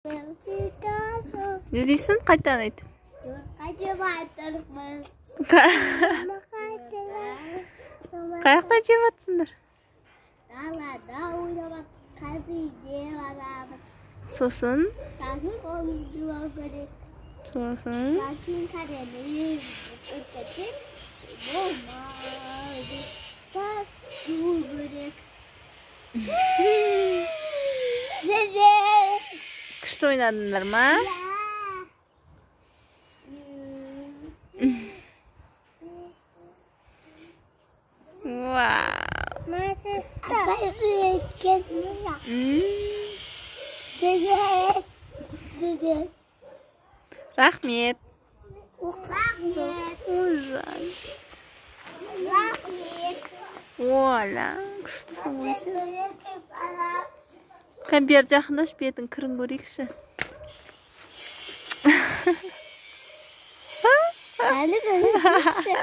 Ne diyorsun? Kaç tane ayt? Kayakta жеп Далада ойнап қазірде барамыз. Сосын? Сағын қолымыз жуа керек. Сосын? Сағын қарені өткетіп, болмайды. Сақ жуа керек. Күшті ойнадыңдар ма? Вау! Рахмет. Ужас. Оля, күштісің ғой сен. Қай бер жақындаш бетін кірін көрейікші. Әлі көрейікші.